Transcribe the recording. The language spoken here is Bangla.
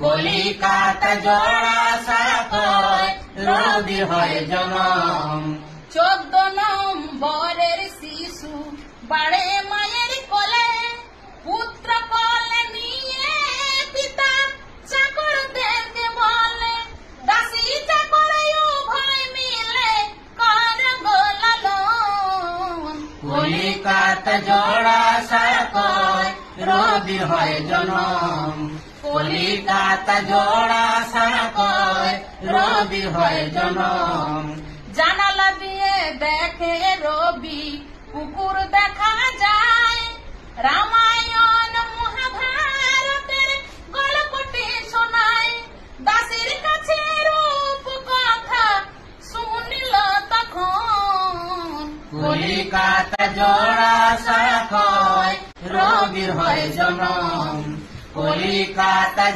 কলিকাতা জোড়া সারাকয় রবি হয় জনম। 14 নম্বরের শিশু বাড়ে মায়ের কোলে, পুত্র কোলে নিয়ে পিতা চাকরদেরকে বলে, দাসী চাকরে উভয় মিলে করব লালন। কলিকাতা জোড়া সারাকয় রবি হয় জনম। কলিকাতা জোড়া সারাকয় রবি হয় জনম। জানালা দিয়ে দেখে রবি পুকুর দেখা যায়, রামায়ণ মহাভারতের গল্পটি শোনায়। দাসীর কাছে রূপ কথা শুনিল তখন, কলিকাতা জোড়া সারাকয় রবি হয় জনম। কলিকাতা